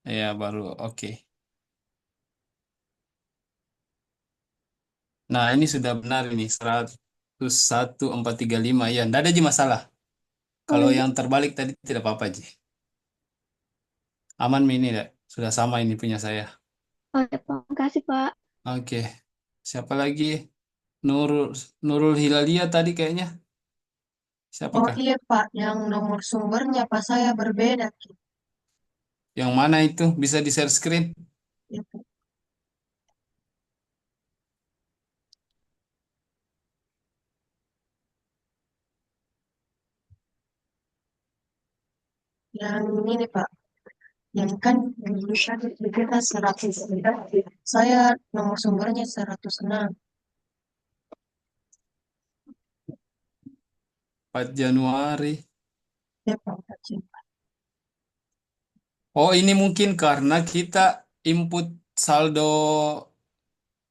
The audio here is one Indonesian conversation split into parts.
Ya, baru. Oke. Nah, ini sudah benar ini 101.435. Ya, tidak ada Ji masalah. Oh Kalau iya, yang terbalik tadi tidak apa-apa Ji. Aman ini dah. Sudah sama ini punya saya. oh, ya, Pak. Makasih, Pak. Oke. Siapa lagi? Nurul Nurul Hilalia tadi kayaknya. Oh Siapakah? iya Pak, yang nomor sumbernya Pak saya berbeda. Yang mana itu? Bisa di share screen? Ya, Pak. Yang ini Pak, yang kan kita 100, saya nomor sumbernya 106. 4 Januari. Ya Pak, kecil. Oh, ini mungkin karena kita input saldo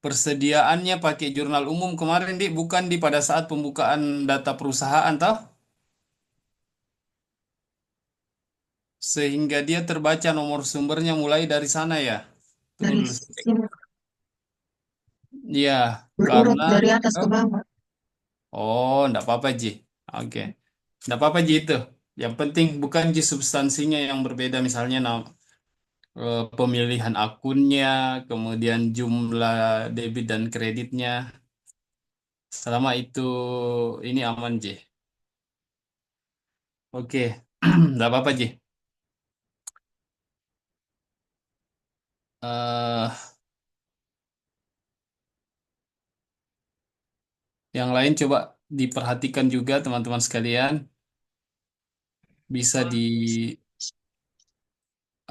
persediaannya pakai jurnal umum kemarin, Dik, bukan di pada saat pembukaan data perusahaan, toh? Sehingga dia terbaca nomor sumbernya mulai dari sana ya. Tunggu Dari dulu. sini Ya, berurut karena dari atas ke oh, bawah. oh, enggak apa-apa, Ji. Oke. Enggak apa-apa, Ji itu. Yang penting bukan Ji substansinya yang berbeda, misalnya pemilihan akunnya, kemudian jumlah debit dan kreditnya. Selama itu ini aman, Ji. Oke. Enggak apa-apa, Ji. eh yang lain coba diperhatikan juga teman-teman sekalian, bisa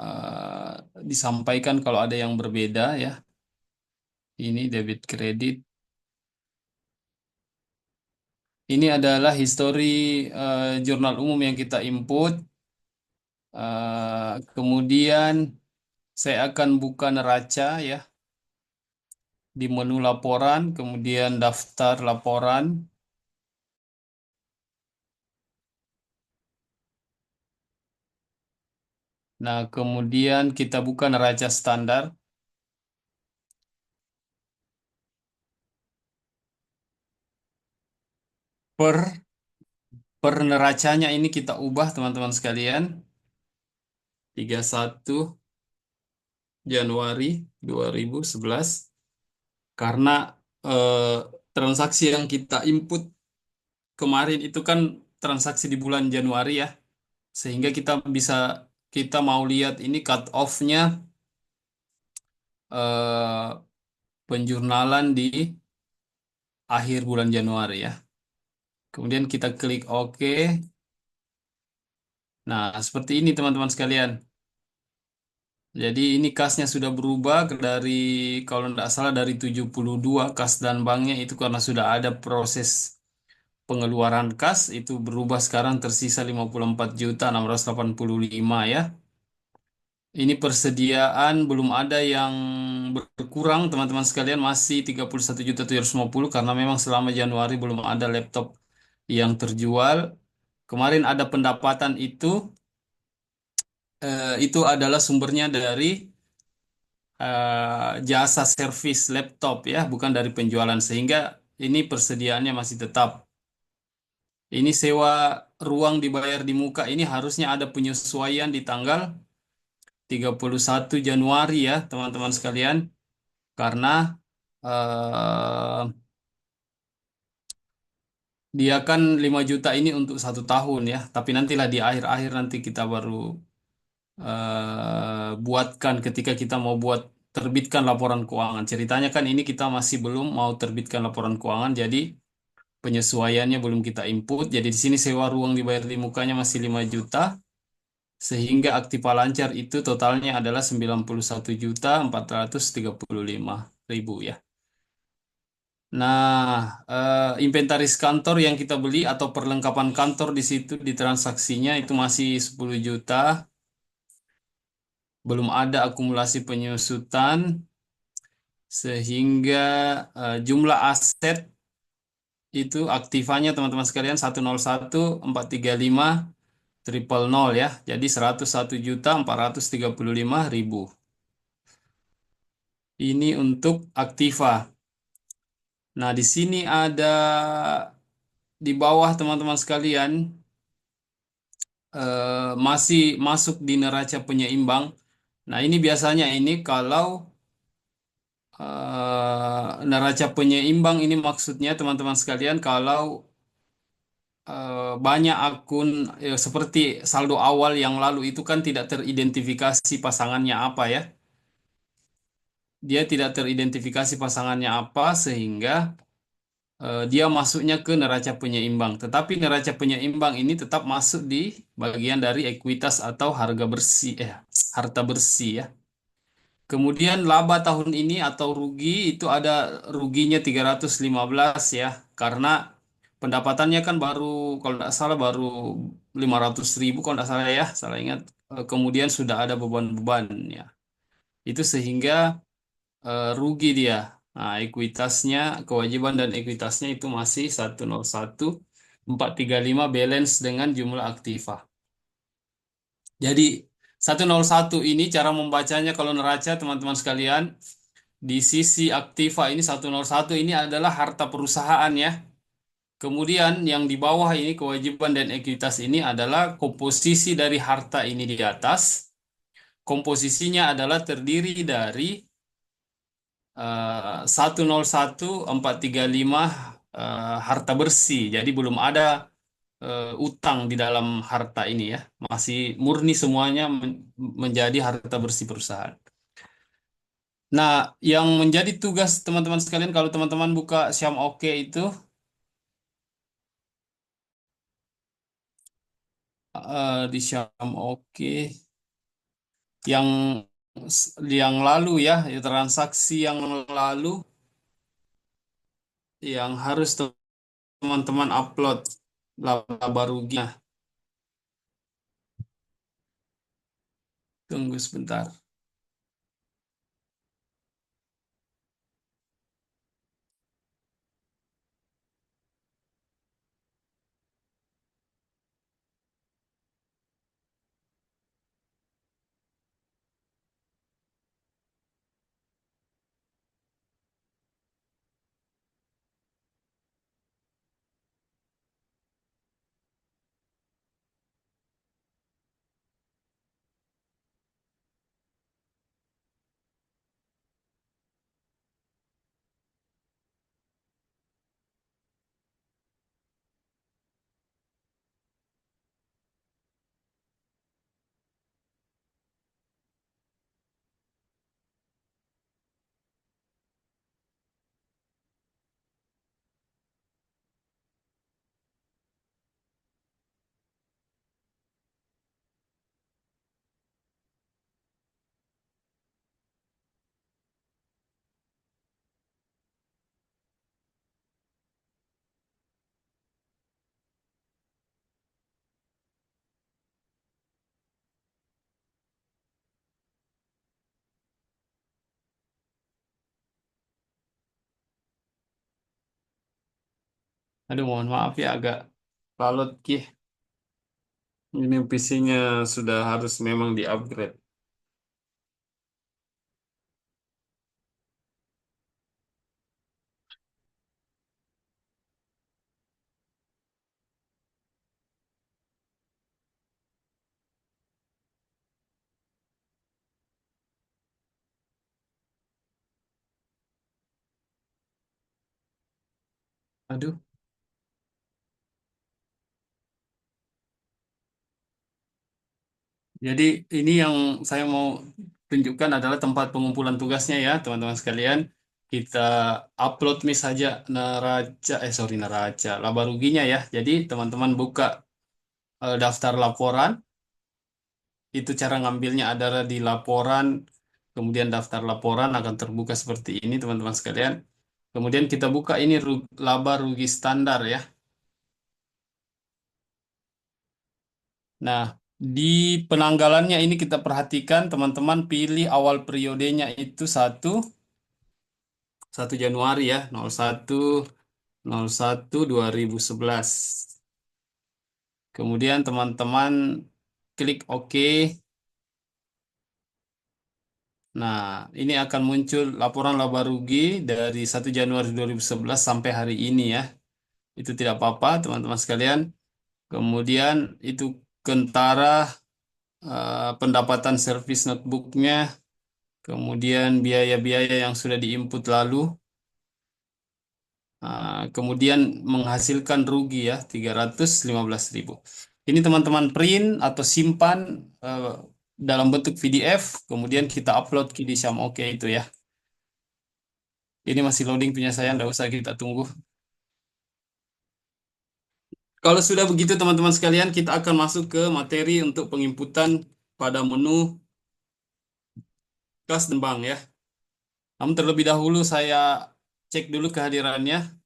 eh, disampaikan kalau ada yang berbeda ya. Ini debit kredit. Ini adalah histori jurnal umum yang kita input. Kemudian saya akan buka neraca ya di menu laporan, kemudian daftar laporan. Nah, kemudian kita buka neraca standar. Per per neracanya ini kita ubah teman-teman sekalian. 31 Januari 2011 karena eh, transaksi yang kita input kemarin itu kan transaksi di bulan Januari ya, sehingga kita mau lihat ini cut off-nya eh, penjurnalan di akhir bulan Januari ya. Kemudian kita klik OK. Nah, seperti ini teman-teman sekalian. Jadi ini kasnya sudah berubah dari, kalau tidak salah, dari 72 kas dan banknya itu karena sudah ada proses pengeluaran kas, itu berubah sekarang tersisa 54.685 ya. Ini persediaan belum ada yang berkurang teman-teman sekalian, masih 31.750 karena memang selama Januari belum ada laptop yang terjual. Kemarin ada pendapatan itu adalah sumbernya dari jasa servis laptop ya, bukan dari penjualan, sehingga ini persediaannya masih tetap. Ini sewa ruang dibayar di muka ini harusnya ada penyesuaian di tanggal 31 Januari ya, teman-teman sekalian. Karena eh, dia kan 5 juta ini untuk 1 tahun ya. Tapi nantilah di akhir-akhir nanti kita baru buatkan ketika kita mau buat terbitkan laporan keuangan. Ceritanya kan ini kita masih belum mau terbitkan laporan keuangan, jadi penyesuaiannya belum kita input. Jadi di sini sewa ruang dibayar di mukanya masih 5 juta. Sehingga Aktiva Lancar itu totalnya adalah 91.435.000 ya. Nah, inventaris kantor yang kita beli atau perlengkapan kantor di situ di transaksinya itu masih 10 juta. Belum ada akumulasi penyusutan sehingga jumlah aset itu aktivanya teman-teman sekalian 101.435. triple nol ya. Jadi 101.435.000. Ini untuk Aktiva. Nah, di sini ada di bawah teman-teman sekalian masih masuk di neraca penyeimbang. Nah, ini biasanya ini kalau neraca penyeimbang ini maksudnya teman-teman sekalian kalau banyak akun seperti saldo awal yang lalu itu kan tidak teridentifikasi pasangannya apa ya. Dia tidak teridentifikasi pasangannya apa sehingga dia masuknya ke neraca penyeimbang. Tetapi neraca penyeimbang ini tetap masuk di bagian dari ekuitas atau harga bersih, harta bersih ya. Kemudian laba tahun ini atau rugi itu ada ruginya 315 ya. Karena pendapatannya kan baru, kalau tidak salah baru 500.000 kalau tidak salah ya, salah ingat. Kemudian sudah ada beban-beban ya. Itu sehingga rugi dia. Nah, ekuitasnya, kewajiban dan ekuitasnya itu masih 101.435 balance dengan jumlah aktiva. Jadi 101 ini cara membacanya kalau neraca teman-teman sekalian, di sisi aktiva ini 101 ini adalah harta perusahaan ya. Kemudian yang di bawah ini kewajiban dan ekuitas ini adalah komposisi dari harta ini di atas. Komposisinya adalah terdiri dari 101.435 harta bersih. Jadi belum ada utang di dalam harta ini ya. Masih murni semuanya menjadi harta bersih perusahaan. Nah, yang menjadi tugas teman-teman sekalian kalau teman-teman buka Syam Oke itu di Syam Oke yang yang lalu ya, transaksi yang lalu yang harus teman-teman upload laba ruginya. Tunggu sebentar. Aduh, mohon maaf ya agak lalot Ki. Ini PC-nya sudah harus memang di-upgrade. Aduh. Jadi ini yang saya mau tunjukkan adalah tempat pengumpulan tugasnya ya, teman-teman sekalian. Kita upload saja neraca, sorry neraca, laba ruginya ya. Jadi teman-teman buka daftar laporan. Itu cara ngambilnya adalah di laporan, kemudian daftar laporan akan terbuka seperti ini teman-teman sekalian. Kemudian kita buka ini laba rugi standar ya. Nah, di penanggalannya ini kita perhatikan teman-teman pilih awal periodenya itu 1 Januari ya, 01 01 2011. Kemudian teman-teman klik OK. Nah, ini akan muncul laporan laba rugi dari 1 Januari 2011 sampai hari ini ya. Itu tidak apa-apa, teman-teman sekalian. Kemudian itu kentara pendapatan servis notebooknya, kemudian biaya-biaya yang sudah diinput lalu, kemudian menghasilkan rugi ya 315.000. Ini teman-teman print atau simpan dalam bentuk PDF, kemudian kita upload di Syam Oke itu ya. Ini masih loading punya saya, nggak usah kita tunggu. Kalau sudah begitu teman-teman sekalian, kita akan masuk ke materi untuk penginputan pada menu kas dan bank ya. Namun terlebih dahulu saya cek dulu kehadirannya.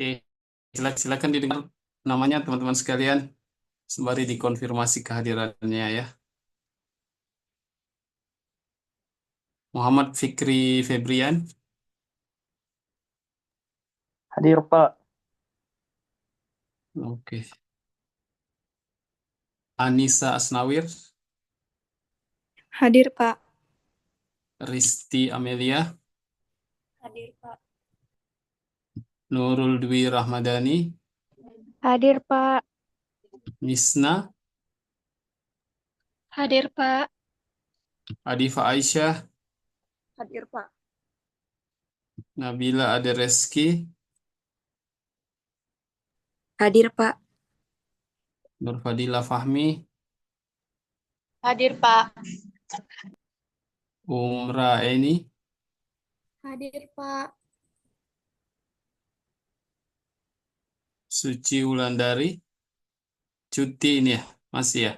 Oke, silakan didengar namanya teman-teman sekalian, sembari dikonfirmasi kehadirannya ya. Muhammad Fikri Febrian, Hadir, Pak. oke. Anissa Asnawir, Hadir, Pak. Risti Amelia, Hadir, Pak. Nurul Dwi Rahmadani, Hadir, Pak. Misna, Hadir, Pak. Adifa Aisyah, Hadir, Pak. Nabila Adereski, Hadir, Pak. Nurfadila Fahmi, Hadir, Pak. Umra Eni, Hadir, Pak. Suci Wulandari, cuti ini ya, masih ya.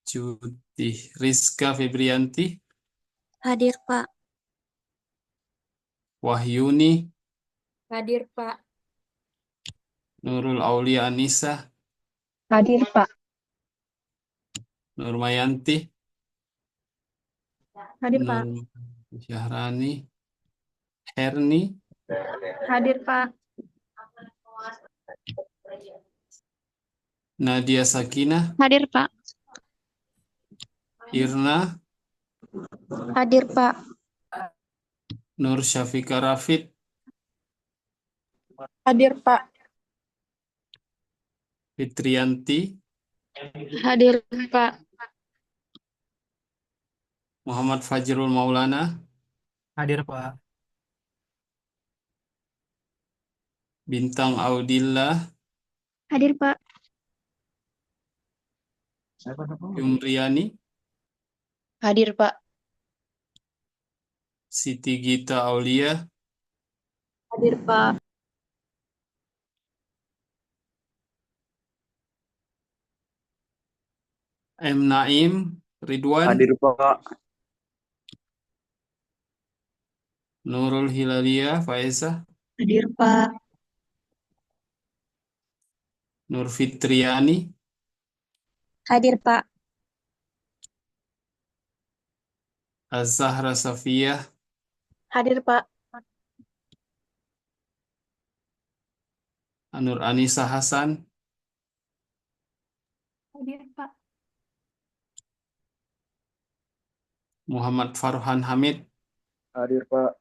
Cuti. Rizka Febrianti, Hadir, Pak. Wahyuni, Hadir, Pak. Nurul Aulia Anissa, Hadir, Pak. Nurmayanti, Hadir, Pak. Nur Syahrani, Herni, Hadir, Pak. Nadia Sakinah, Hadir, Pak. Irna, Hadir, Pak. Nur Syafika Rafid, Hadir, Pak. Fitrianti, Hadir, Pak. Muhammad Fajrul Maulana, Hadir, Pak. Bintang Audillah, Hadir, Pak. Yumriani, Hadir, Pak. Siti Gita Aulia, Hadir, Pak. M. Naim, Ridwan, Hadir Pak. Nurul Hilaliyah, Faeza, Hadir Pak. Nur Fitriani, Hadir, Pak. Az-Zahra Safiyah, Hadir, Pak. Nur Anisa Hasan, Hadir, Pak. Muhammad Farhan Hamid, Hadir Pak.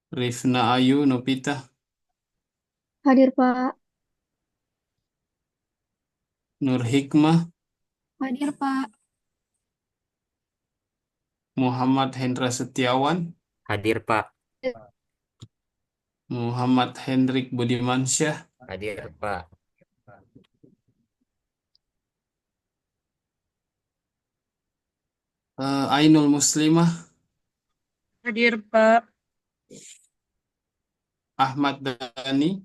Rifna Ayu Nopita, Hadir, Pak. Nur Hikmah, Hadir, Pak. Muhammad Hendra Setiawan, Hadir Pak. Muhammad Hendrik Budimansyah, Hadir Pak. Ainul Muslimah, Hadir, Pak. Ahmad Dhani,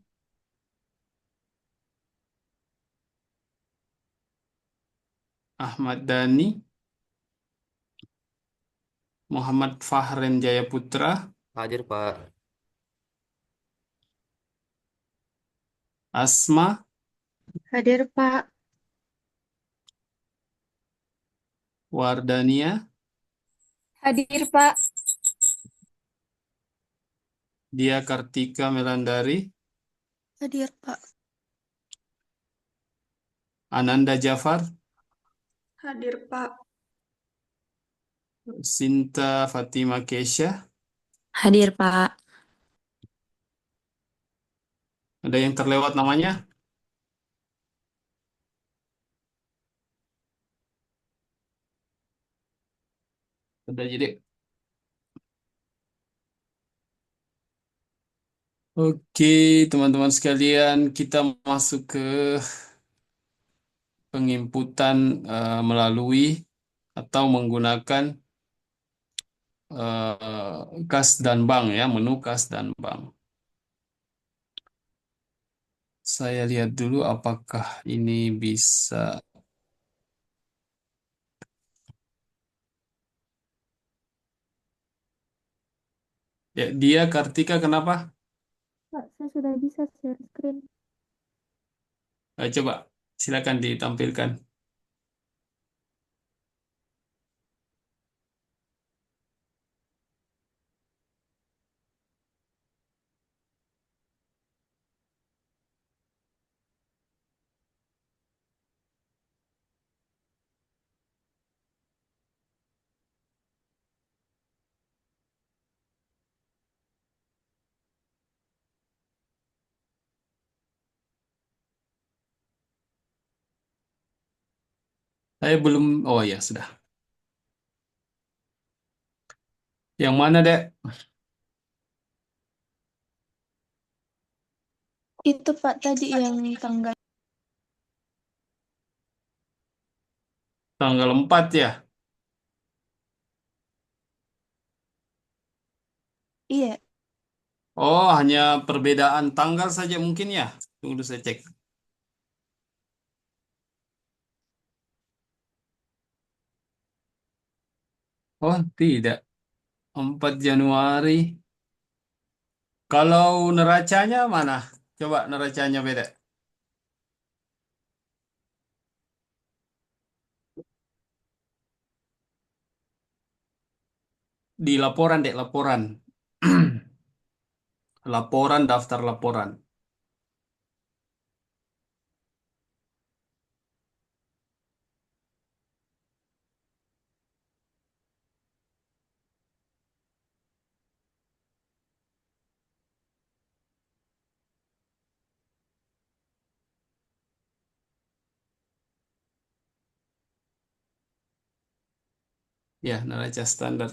Ahmad Dhani, Muhammad Fahren Jayaputra, Hadir Pak. Asma, Hadir, Pak. Wardania, Hadir, Pak. Dia Kartika Melandari, Hadir, Pak. Ananda Jafar, Hadir, Pak. Sinta Fatima Kesha. Hadir, Pak. Ada yang terlewat namanya? Udah jadi. Oke, teman-teman sekalian, kita masuk ke penginputan melalui atau menggunakan kas dan bank ya, menu kas dan bank. Saya lihat dulu apakah ini bisa. Ya, dia Kartika kenapa? Pak, saya sudah bisa share screen. Coba silakan ditampilkan. Saya belum. Oh ya, sudah. Yang mana, Dek? Itu, Pak, tadi yang tanggal. Tanggal 4 ya? Iya. Oh, hanya perbedaan tanggal saja mungkin ya. Tunggu saya cek. Oh, tidak. 4 Januari. Kalau neracanya mana? Coba neracanya beda. Di laporan, Dek, laporan. Laporan, daftar laporan. Ya, neraca standar.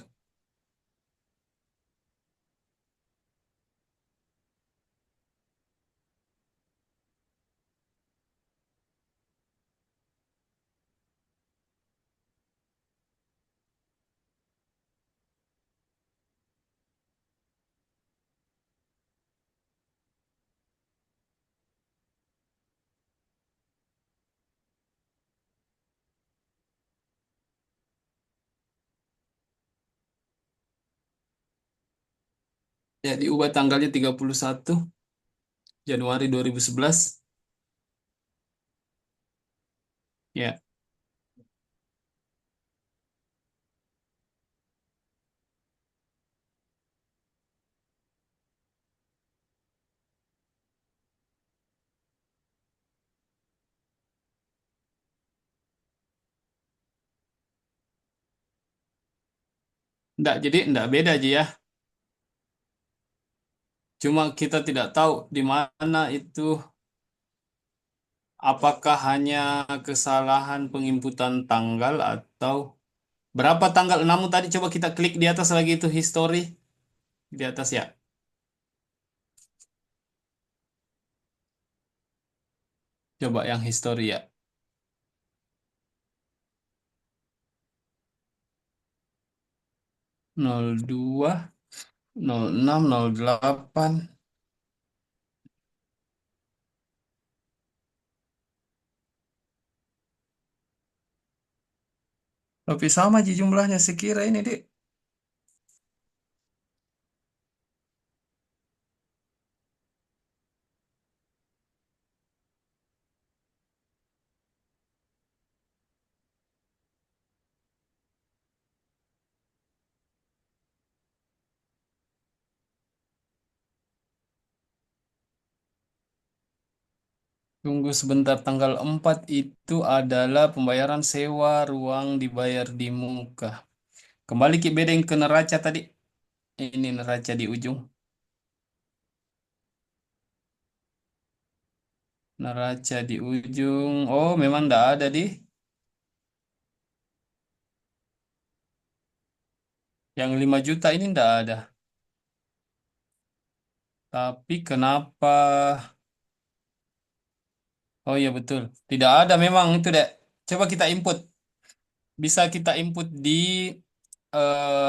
Ya, diubah tanggalnya 31 Januari 2011. Ya, jadi enggak beda aja ya. Cuma kita tidak tahu di mana itu, apakah hanya kesalahan penginputan tanggal atau berapa tanggal. Namun tadi coba kita klik di atas lagi itu history di atas ya. Coba yang history ya. 02, 06, 08. Tapi sama Ji jumlahnya sekira ini, Dik. Tunggu sebentar, tanggal 4 itu adalah pembayaran sewa ruang dibayar di muka. Kembali ke beda yang ke neraca tadi. Ini neraca di ujung. Neraca di ujung. Oh, memang tidak ada di. Yang 5 juta ini tidak ada. Tapi kenapa? Oh iya betul. Tidak ada memang itu deh. Coba kita input. Bisa kita input di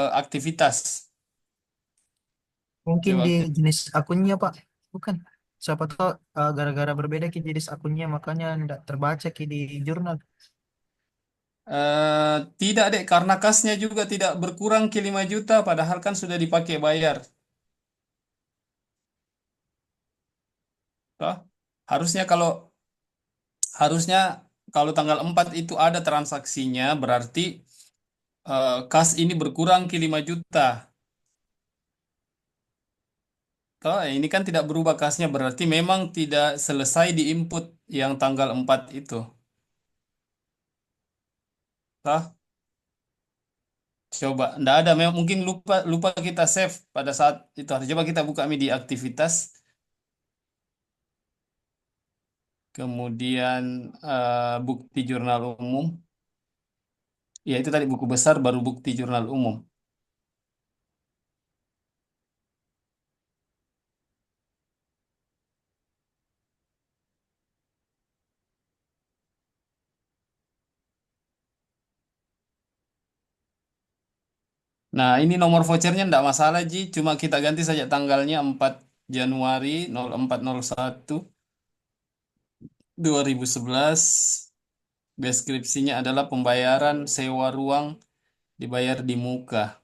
aktivitas. Mungkin Coba di jenis akunnya, Pak. Bukan. Siapa tahu gara-gara berbeda ki jenis akunnya makanya tidak terbaca ki di jurnal. tidak deh, karena kasnya juga tidak berkurang ke 5 juta, padahal kan sudah dipakai bayar. Toh? Harusnya kalau harusnya kalau tanggal 4 itu ada transaksinya, berarti kas ini berkurang ke 5 juta. Toh, ini kan tidak berubah kasnya, berarti memang tidak selesai di input yang tanggal 4 itu. Toh? Coba, ndak ada. Memang mungkin lupa lupa kita save pada saat itu. Coba kita buka di aktivitas, kemudian bukti jurnal umum. Ya itu tadi buku besar, baru bukti jurnal umum. Nah ini nomor vouchernya ndak masalah Ji, cuma kita ganti saja tanggalnya 4 Januari 0401 2011. Deskripsinya adalah pembayaran sewa ruang dibayar di muka.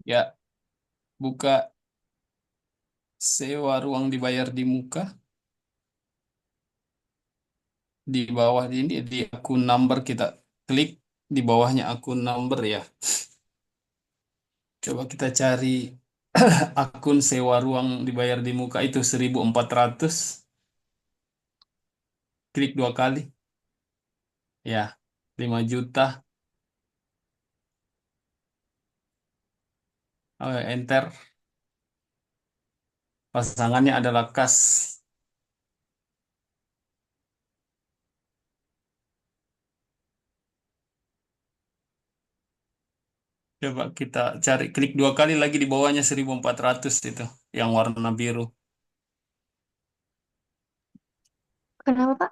Ya, buka sewa ruang dibayar di muka. Di bawah ini di akun number kita klik di bawahnya akun number ya. Coba kita cari akun sewa ruang dibayar di muka itu 1.400. Klik 2 kali. Ya, 5 juta. Oh, enter. Pasangannya adalah kas. Coba kita cari, klik 2 kali lagi di bawahnya 1.400 itu, yang warna biru. Kenapa, Pak?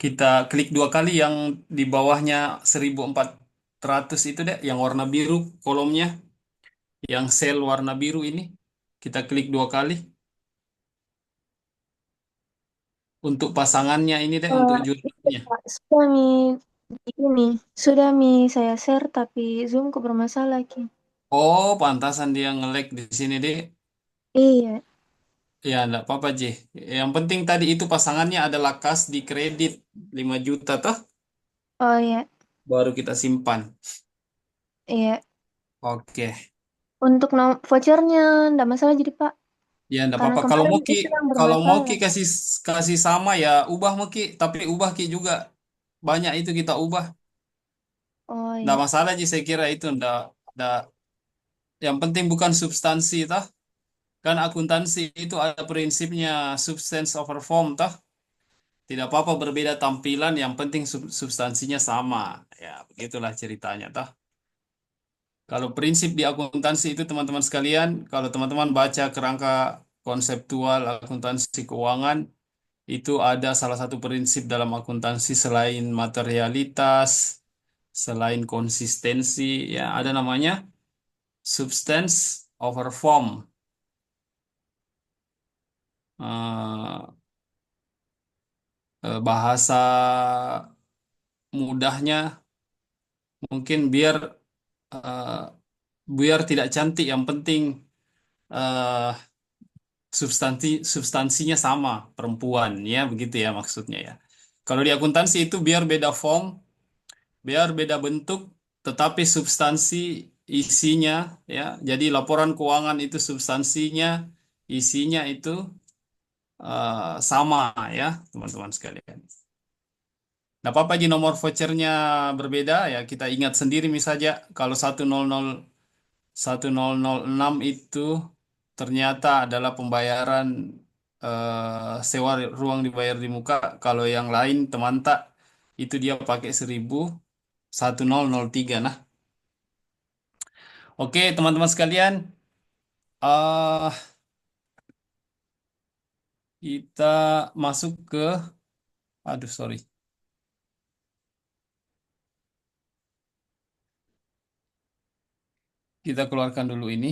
Kita klik 2 kali yang di bawahnya 1.400 itu deh, yang warna biru kolomnya, yang sel warna biru ini. Kita klik 2 kali. Untuk pasangannya ini deh, untuk Itu jurnalnya. Pak, sudah saya share tapi Zoom ku bermasalah Ki. Oh, pantasan dia nge-lag di sini deh. Iya, Ya, enggak apa-apa, J. Yang penting tadi itu pasangannya adalah kas di kredit 5 juta toh, oh iya, baru kita simpan. iya. Oke. Untuk vouchernya nggak masalah jadi Pak, Ya, enggak karena apa-apa. kemarin itu yang Kalau mau Ki bermasalah. kasih kasih sama ya ubah mau Ki, tapi ubah Ki juga. Banyak itu kita ubah. Oh Enggak iya, masalah Ji, saya kira itu enggak. Yang penting bukan substansi toh. Kan akuntansi itu ada prinsipnya substance over form toh. Tidak apa-apa berbeda tampilan, yang penting substansinya sama. Ya, begitulah ceritanya toh. Kalau prinsip di akuntansi itu teman-teman sekalian, kalau teman-teman baca kerangka konseptual akuntansi keuangan, itu ada salah satu prinsip dalam akuntansi selain materialitas, selain konsistensi, ya ada namanya substance over form. Eh, Bahasa mudahnya mungkin eh, biar tidak cantik, yang penting eh, substansinya sama, perempuan ya, begitu ya maksudnya ya. Kalau di akuntansi itu biar beda form, biar beda bentuk, tetapi substansi isinya ya. Jadi laporan keuangan itu substansinya, isinya itu sama ya, teman-teman sekalian. Nah, apa aja nomor vouchernya berbeda ya, kita ingat sendiri misalnya kalau 1006 itu ternyata adalah pembayaran sewa ruang dibayar di muka. Kalau yang lain teman tak itu dia pakai 1003. Nah, oke teman-teman sekalian, eh kita masuk ke, aduh sorry, kita keluarkan dulu ini.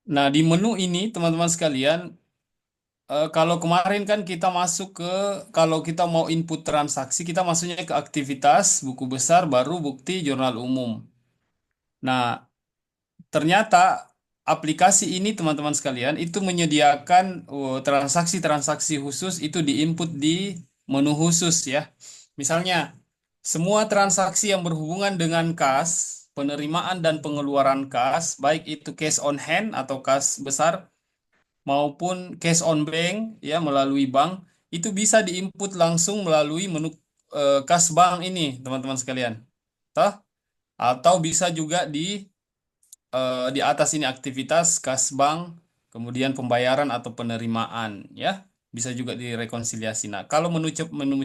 Nah, di menu ini teman-teman sekalian, kalau kemarin kan kita masuk ke, kalau kita mau input transaksi, kita masuknya ke aktivitas, buku besar, baru bukti, jurnal umum. Nah, ternyata aplikasi ini teman-teman sekalian itu menyediakan transaksi-transaksi khusus itu diinput di menu khusus ya. Misalnya, semua transaksi yang berhubungan dengan kas, penerimaan dan pengeluaran kas, baik itu cash on hand atau kas besar, maupun cash on bank ya melalui bank, itu bisa diinput langsung melalui menu kas bank ini teman-teman sekalian. Toh? Atau bisa juga di atas ini aktivitas kas bank, kemudian pembayaran atau penerimaan ya. Bisa juga direkonsiliasi. Nah, kalau menu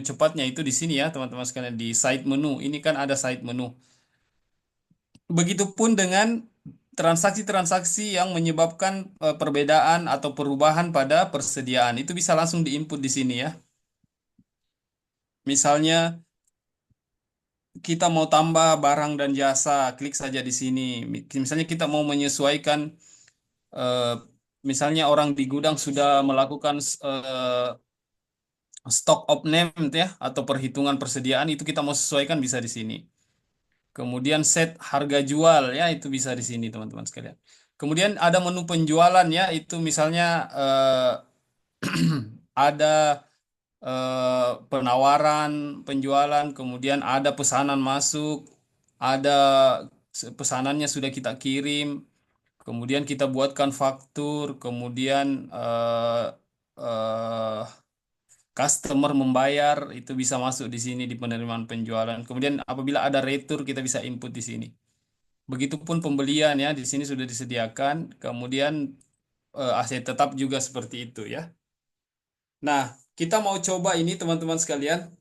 cepatnya itu di sini ya teman-teman sekalian, di side menu. Ini kan ada side menu. Begitupun dengan transaksi-transaksi yang menyebabkan perbedaan atau perubahan pada persediaan. Itu bisa langsung diinput di sini ya. Misalnya kita mau tambah barang dan jasa, klik saja di sini. Misalnya kita mau menyesuaikan, eh, misalnya orang di gudang sudah melakukan stock of name ya, atau perhitungan persediaan, itu kita mau sesuaikan bisa di sini. Kemudian set harga jual ya, itu bisa di sini teman-teman sekalian. Kemudian ada menu penjualan ya, itu misalnya ada penawaran penjualan, kemudian ada pesanan masuk, ada pesanannya sudah kita kirim, kemudian kita buatkan faktur, kemudian eh, customer membayar, itu bisa masuk di sini di penerimaan penjualan. Kemudian apabila ada retur kita bisa input di sini. Begitupun pembelian ya, di sini sudah disediakan. Kemudian aset tetap juga seperti itu ya. Nah, kita mau coba ini teman-teman sekalian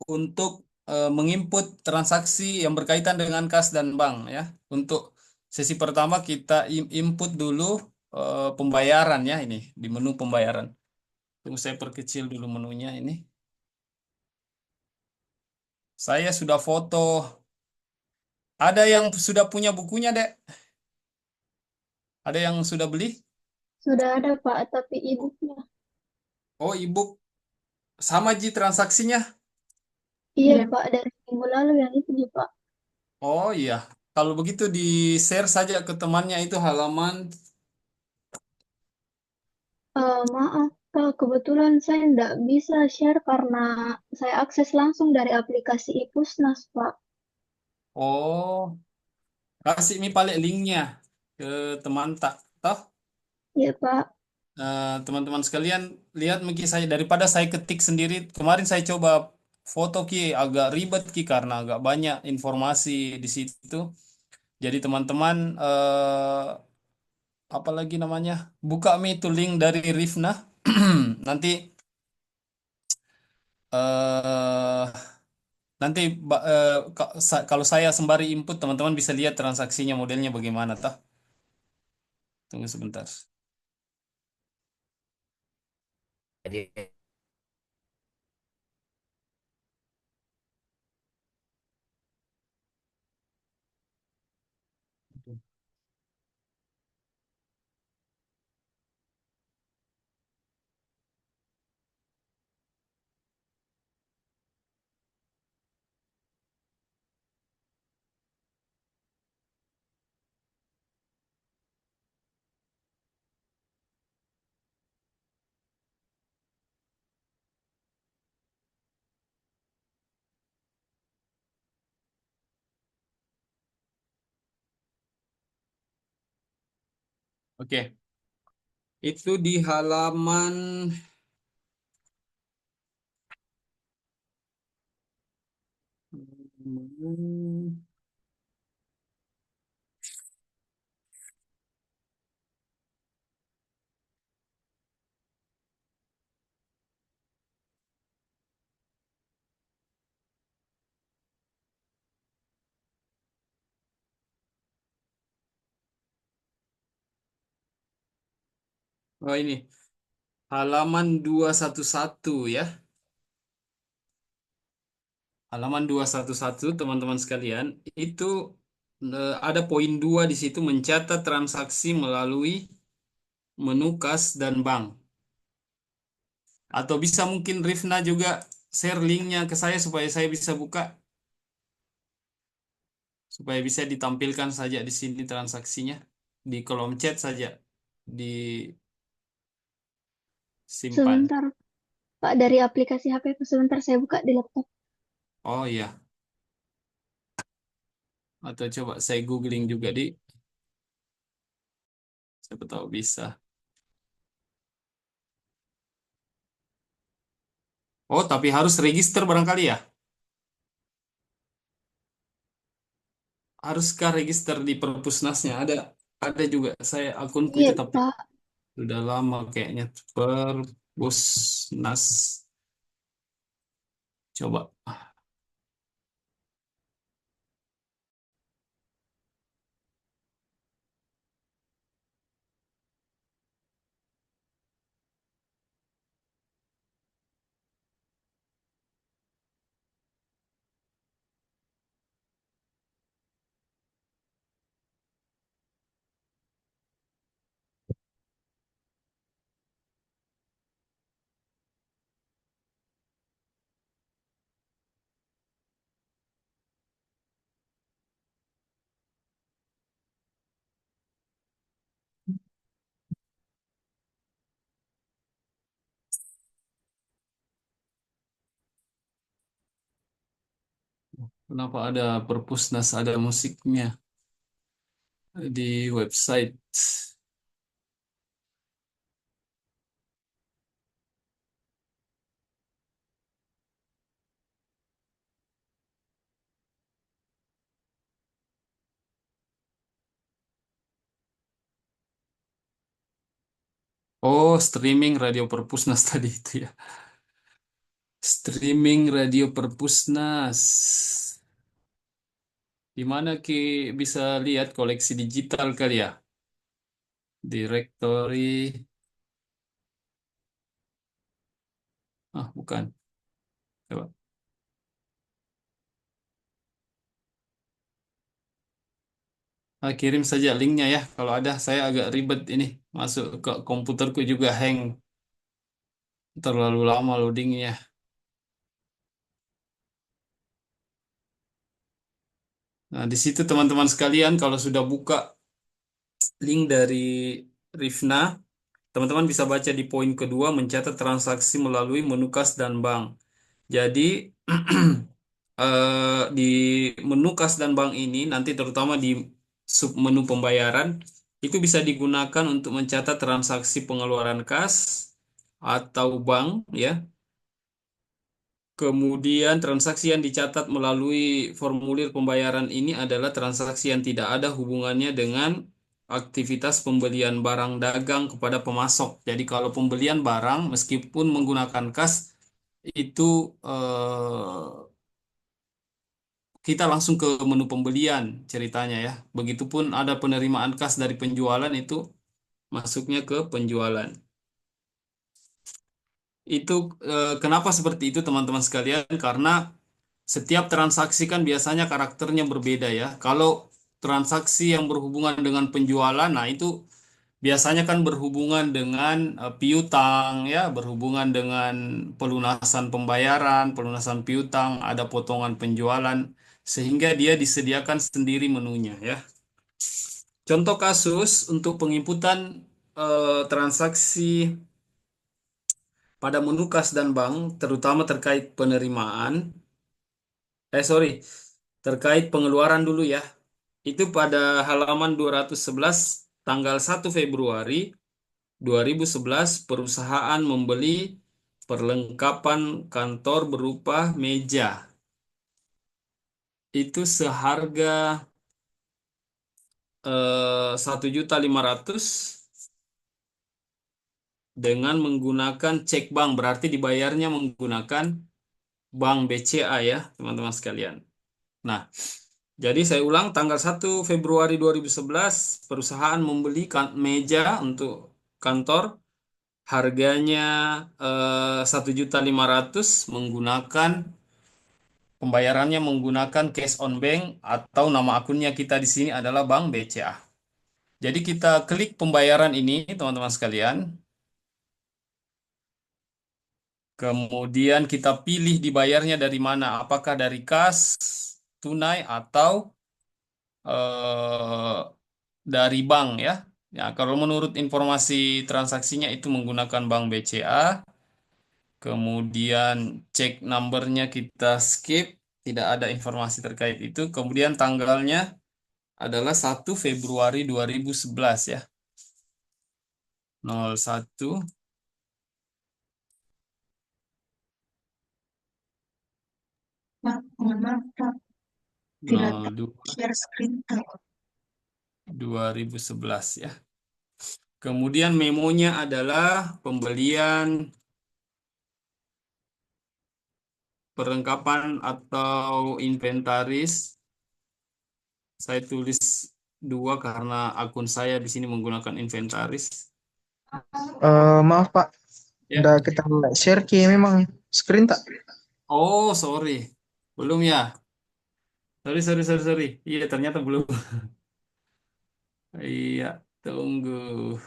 untuk menginput transaksi yang berkaitan dengan kas dan bank ya. Untuk sesi pertama kita input dulu pembayaran ya, ini di menu pembayaran. Tunggu saya perkecil dulu menunya ini. Saya sudah foto Ada yang sudah punya bukunya, Dek? Ada yang sudah beli? Sudah ada, Pak, tapi e-booknya. Oh, ebook. Sama Ji transaksinya? Iya, Iya, Pak, dari minggu lalu yang itu nih, Pak. Oh iya. Kalau begitu di-share saja ke temannya itu halaman. Maaf, Pak, kebetulan saya tidak bisa share karena saya akses langsung dari aplikasi iPusnas, Pak. Oh, kasih mi paling linknya ke teman tak. Toh, Iya, Pak. teman-teman sekalian lihat mungkin saya daripada saya ketik sendiri. Kemarin saya coba foto ki agak ribet ki karena agak banyak informasi di situ. Jadi teman-teman apa lagi namanya? Buka mi itu link dari Rifna. Nanti eh nanti kalau saya sembari input teman-teman bisa lihat transaksinya modelnya bagaimana tah. Tunggu sebentar. Jadi Oke, itu di halaman oh ini halaman 211 ya. Halaman 211 teman-teman sekalian, itu ada poin 2 di situ mencatat transaksi melalui menu kas dan bank. Atau bisa mungkin Rifna juga share linknya ke saya supaya saya bisa buka, supaya bisa ditampilkan saja di sini transaksinya di kolom chat saja disimpan. Sebentar, Pak, dari aplikasi HP ku sebentar saya buka di laptop. Oh iya, atau coba saya googling juga di, siapa tahu bisa. Oh, tapi harus register barangkali ya? Haruskah register di Perpusnasnya? Ada juga saya akunku Iya, itu tapi Pak. sudah lama kayaknya Perpusnas. Coba. Kenapa ada Perpusnas ada musiknya di website? Oh, streaming radio Perpusnas tadi itu ya. Streaming radio Perpusnas. Di mana Ki bisa lihat koleksi digital kali ya? Directory. Ah, bukan. Coba. Kirim saja linknya ya. Kalau ada, saya agak ribet ini. Masuk ke komputerku juga hang. Terlalu lama loadingnya. Nah, di situ teman-teman sekalian, kalau sudah buka link dari Rifna, teman-teman bisa baca di poin kedua, mencatat transaksi melalui menu kas dan bank. Jadi, di menu kas dan bank ini, nanti terutama di sub menu pembayaran, itu bisa digunakan untuk mencatat transaksi pengeluaran kas atau bank, ya. Kemudian transaksi yang dicatat melalui formulir pembayaran ini adalah transaksi yang tidak ada hubungannya dengan aktivitas pembelian barang dagang kepada pemasok. Jadi kalau pembelian barang meskipun menggunakan kas itu kita langsung ke menu pembelian ceritanya ya. Begitupun ada penerimaan kas dari penjualan itu masuknya ke penjualan. Itu kenapa seperti itu teman-teman sekalian? Karena setiap transaksi kan biasanya karakternya berbeda ya. Kalau transaksi yang berhubungan dengan penjualan, nah itu biasanya kan berhubungan dengan piutang ya, berhubungan dengan pelunasan pembayaran, pelunasan piutang, ada potongan penjualan, sehingga dia disediakan sendiri menunya ya. Contoh kasus untuk penginputan transaksi pada menu kas dan bank, terutama terkait penerimaan, sorry, terkait pengeluaran dulu ya. Itu pada halaman 211 tanggal 1 Februari 2011 perusahaan membeli perlengkapan kantor berupa meja. Itu seharga 1.500.000 dengan menggunakan cek bank. Berarti dibayarnya menggunakan bank BCA ya, teman-teman sekalian. Nah, jadi saya ulang, tanggal 1 Februari 2011 perusahaan membeli meja untuk kantor, harganya 1.500.000 menggunakan pembayarannya menggunakan cash on bank atau nama akunnya kita di sini adalah Bank BCA. Jadi kita klik pembayaran ini teman-teman sekalian. Kemudian kita pilih dibayarnya dari mana, apakah dari kas, tunai atau eh, dari bank ya. Ya, kalau menurut informasi transaksinya itu menggunakan bank BCA. Kemudian cek numbernya kita skip, tidak ada informasi terkait itu. Kemudian tanggalnya adalah 1 Februari 2011 ya. 01 Pak, mohon maaf, Pak. Tidak tahu 02 share screen, Pak. 2011 ya. Kemudian memonya adalah pembelian perlengkapan atau inventaris. Saya tulis 2 karena akun saya di sini menggunakan inventaris. Maaf Pak, Ya. udah kita share ki memang screen tak? Oh, sorry. Belum ya. Sorry. Iya, ternyata belum. Iya, tunggu.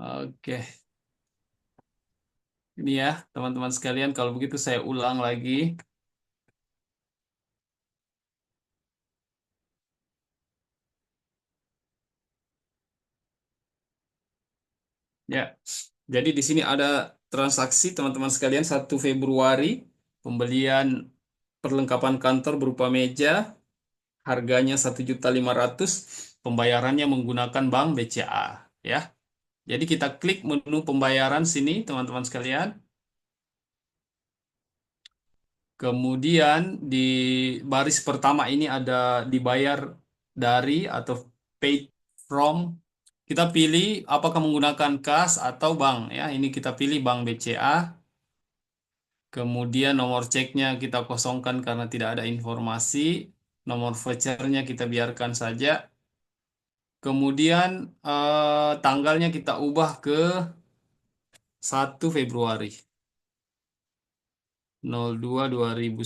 Oke. Ini ya, teman-teman sekalian. Kalau begitu saya ulang lagi. Ya, jadi di sini ada transaksi teman-teman sekalian 1 Februari pembelian perlengkapan kantor berupa meja, harganya 1.500.000, pembayarannya menggunakan bank BCA ya. Jadi kita klik menu pembayaran sini teman-teman sekalian. Kemudian di baris pertama ini ada dibayar dari atau paid from. Kita pilih apakah menggunakan kas atau bank ya. Ini kita pilih bank BCA. Kemudian nomor ceknya kita kosongkan karena tidak ada informasi. Nomor vouchernya kita biarkan saja. Kemudian tanggalnya kita ubah ke 1 Februari 02 2011.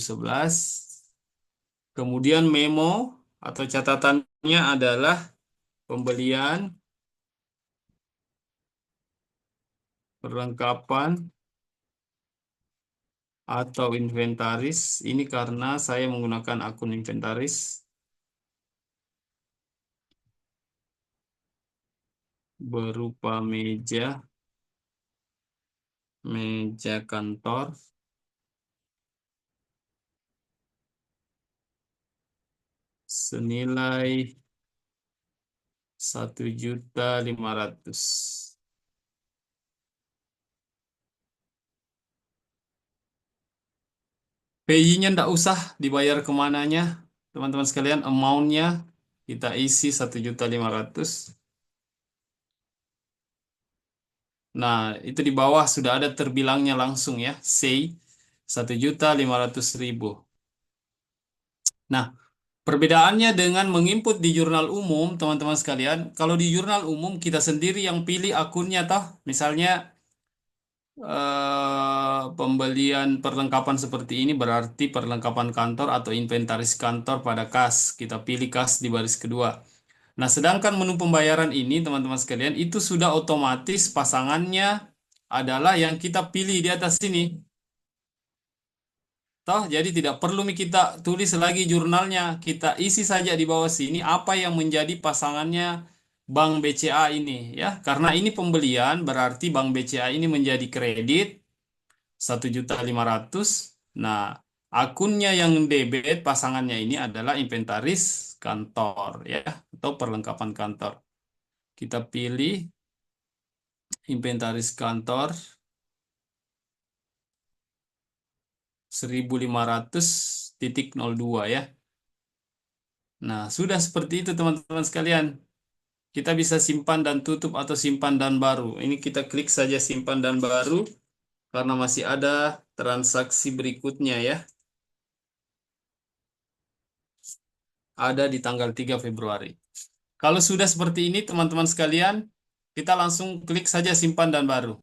Kemudian memo atau catatannya adalah pembelian perlengkapan atau inventaris. Ini karena saya menggunakan akun inventaris berupa meja kantor senilai 1.500.000. PI-nya ndak usah dibayar kemananya, teman-teman sekalian. Amount-nya kita isi 1.500.000. Nah, itu di bawah sudah ada terbilangnya langsung ya, say 1.500.000. Nah, perbedaannya dengan menginput di jurnal umum, teman-teman sekalian, kalau di jurnal umum kita sendiri yang pilih akunnya toh, misalnya pembelian perlengkapan seperti ini berarti perlengkapan kantor atau inventaris kantor pada kas. Kita pilih kas di baris kedua. Nah, sedangkan menu pembayaran ini, teman-teman sekalian, itu sudah otomatis pasangannya adalah yang kita pilih di atas sini. Toh, jadi tidak perlu kita tulis lagi jurnalnya. Kita isi saja di bawah sini apa yang menjadi pasangannya Bank BCA ini, ya. Karena ini pembelian, berarti Bank BCA ini menjadi kredit 1.500.000. Nah, akunnya yang debit pasangannya ini adalah inventaris kantor, ya, atau perlengkapan kantor. Kita pilih inventaris kantor 1.500.02 ya. Nah, sudah seperti itu teman-teman sekalian. Kita bisa simpan dan tutup atau simpan dan baru. Ini kita klik saja simpan dan baru karena masih ada transaksi berikutnya ya. Ada di tanggal 3 Februari. Kalau sudah seperti ini teman-teman sekalian, kita langsung klik saja simpan dan baru.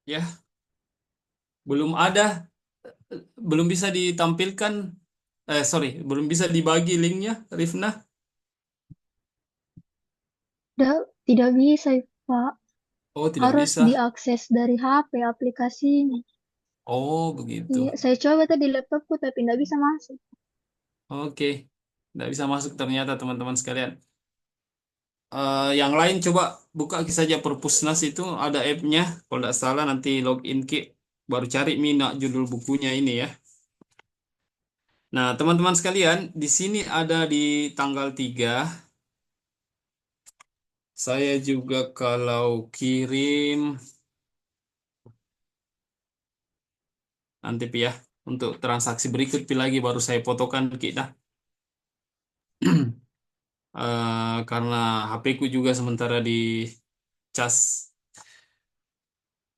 Ya, belum ada, belum bisa ditampilkan, belum bisa dibagi linknya, Rifna. Tidak bisa, Pak. Oh, tidak Harus bisa. diakses dari HP aplikasinya. Oh, begitu. Iya, saya coba tadi laptopku tapi tidak bisa masuk. Oke, tidak bisa masuk ternyata teman-teman sekalian. Yang lain coba buka saja Perpusnas itu ada app-nya. Kalau tidak salah nanti login ke, baru cari Mina judul bukunya ini ya. Nah, teman-teman sekalian, di sini ada di tanggal 3. Saya juga kalau kirim nanti ya untuk transaksi berikut lagi baru saya fotokan kita. Karena HP ku juga sementara di cas.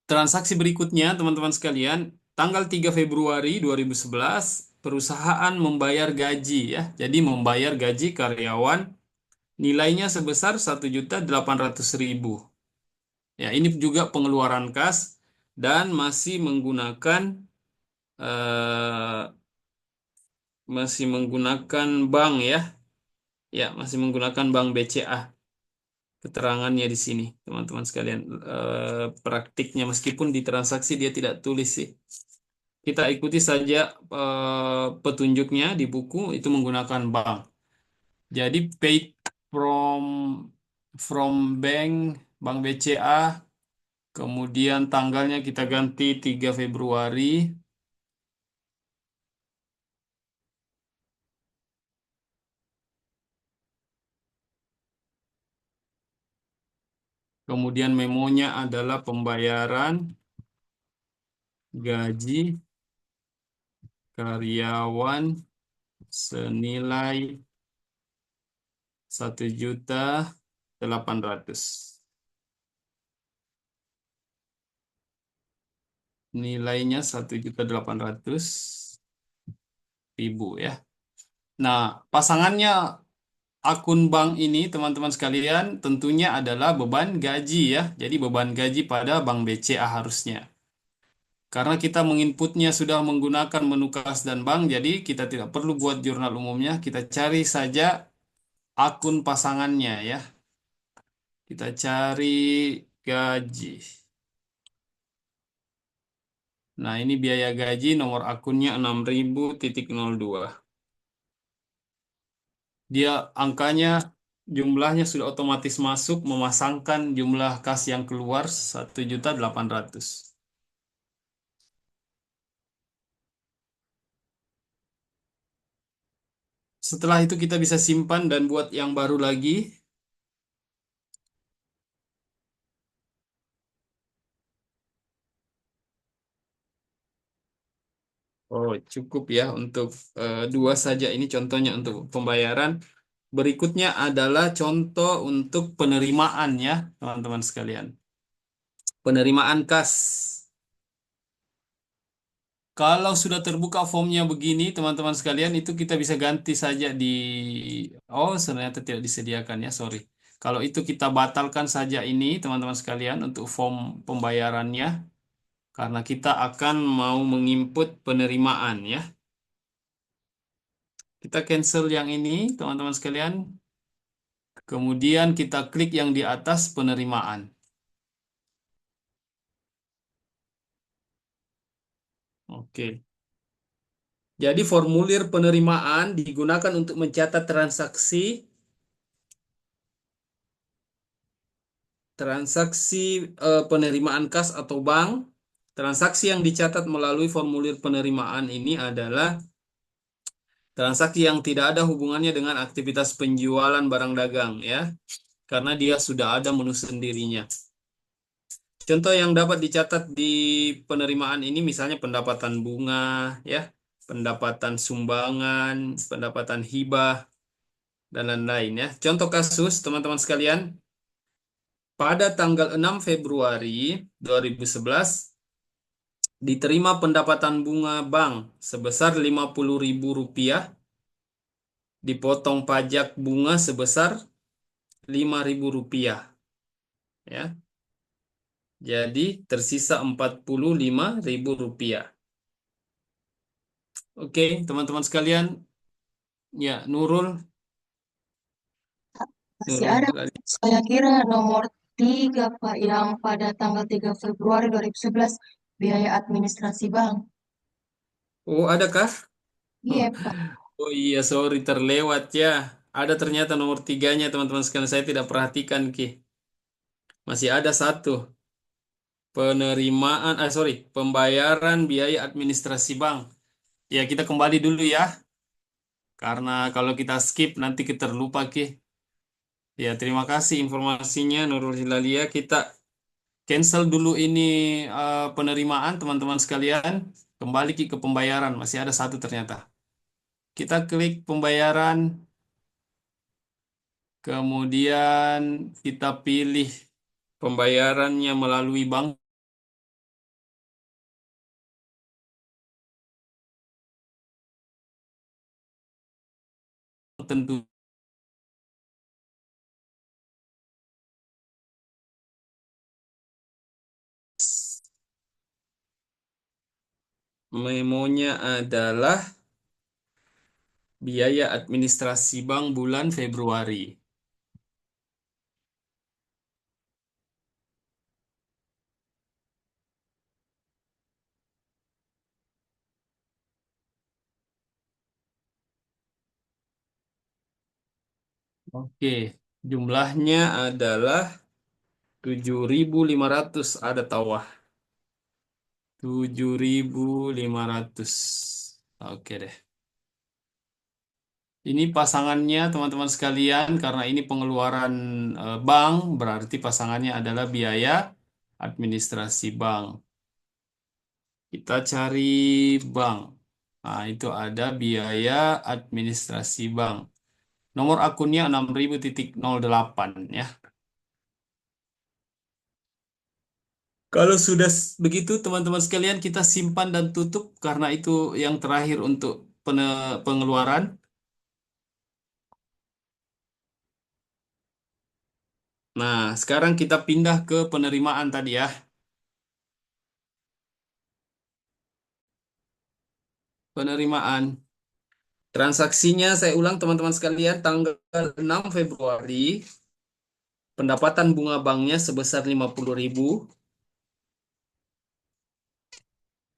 Transaksi berikutnya, teman-teman sekalian, tanggal 3 Februari 2011, perusahaan membayar gaji ya. Jadi membayar gaji karyawan nilainya sebesar 1.800.000. Ya, ini juga pengeluaran kas dan eh, masih menggunakan bank ya. Ya, masih menggunakan bank BCA. Keterangannya di sini, teman-teman sekalian. Praktiknya meskipun di transaksi dia tidak tulis sih. Kita ikuti saja petunjuknya di buku itu menggunakan bank. Jadi paid from bank BCA, kemudian tanggalnya kita ganti 3 Februari. Kemudian memonya adalah pembayaran gaji karyawan senilai 1.800.000. Nilainya 1.800.000. ribu ya. Nah, pasangannya akun bank ini teman-teman sekalian tentunya adalah beban gaji ya. Jadi beban gaji pada Bank BCA harusnya. Karena kita menginputnya sudah menggunakan menu kas dan bank, jadi kita tidak perlu buat jurnal umumnya. Kita cari saja akun pasangannya ya. Kita cari gaji. Nah, ini biaya gaji nomor akunnya 6000.02. Dia angkanya jumlahnya sudah otomatis masuk memasangkan jumlah kas yang keluar 1.800.000. Setelah itu kita bisa simpan dan buat yang baru lagi. Oh, cukup ya untuk dua saja ini contohnya untuk pembayaran. Berikutnya adalah contoh untuk penerimaan ya, teman-teman sekalian. Penerimaan kas. Kalau sudah terbuka formnya begini, teman-teman sekalian, itu kita bisa ganti saja di... Oh, ternyata tidak disediakan ya, sorry. Kalau itu kita batalkan saja ini, teman-teman sekalian, untuk form pembayarannya. Karena kita akan mau menginput penerimaan ya. Kita cancel yang ini, teman-teman sekalian. Kemudian kita klik yang di atas penerimaan. Oke. Jadi formulir penerimaan digunakan untuk mencatat transaksi penerimaan kas atau bank. Transaksi yang dicatat melalui formulir penerimaan ini adalah transaksi yang tidak ada hubungannya dengan aktivitas penjualan barang dagang ya, karena dia sudah ada menu sendirinya. Contoh yang dapat dicatat di penerimaan ini misalnya pendapatan bunga ya, pendapatan sumbangan, pendapatan hibah dan lain-lain ya. Contoh kasus teman-teman sekalian, pada tanggal 6 Februari 2011 diterima pendapatan bunga bank sebesar Rp50.000, dipotong pajak bunga sebesar Rp5.000 ya. Jadi tersisa Rp45.000. Oke, teman-teman sekalian. Ya, Nurul. Masih Nurul ada, lagi. saya kira nomor 3, Pak, yang pada tanggal 3 Februari 2011, biaya administrasi bank. Oh, adakah? Iya, Pak. Oh iya, sorry terlewat ya. Ada ternyata nomor 3-nya, teman-teman sekalian. Saya tidak perhatikan, Ki. Masih ada satu. Pembayaran biaya administrasi bank. Ya, kita kembali dulu ya. Karena kalau kita skip nanti kita terlupa, Ki. Ya, terima kasih informasinya, Nurul Hilalia. Kita cancel dulu ini penerimaan, teman-teman sekalian. Kembali Ki ke pembayaran. Masih ada satu ternyata. Kita klik pembayaran. Kemudian kita pilih pembayarannya melalui bank. Tentu memonya adalah biaya administrasi bank bulan Februari. Oke, jumlahnya adalah 7.500, ada tawah. 7.500. Oke deh. Ini pasangannya teman-teman sekalian, karena ini pengeluaran bank, berarti pasangannya adalah biaya administrasi bank. Kita cari bank. Nah, itu ada biaya administrasi bank. Nomor akunnya 6000.08 ya. Kalau sudah begitu teman-teman sekalian, kita simpan dan tutup karena itu yang terakhir untuk pengeluaran. Nah, sekarang kita pindah ke penerimaan tadi ya. Penerimaan. Transaksinya saya ulang teman-teman sekalian, tanggal 6 Februari, pendapatan bunga banknya sebesar 50.000,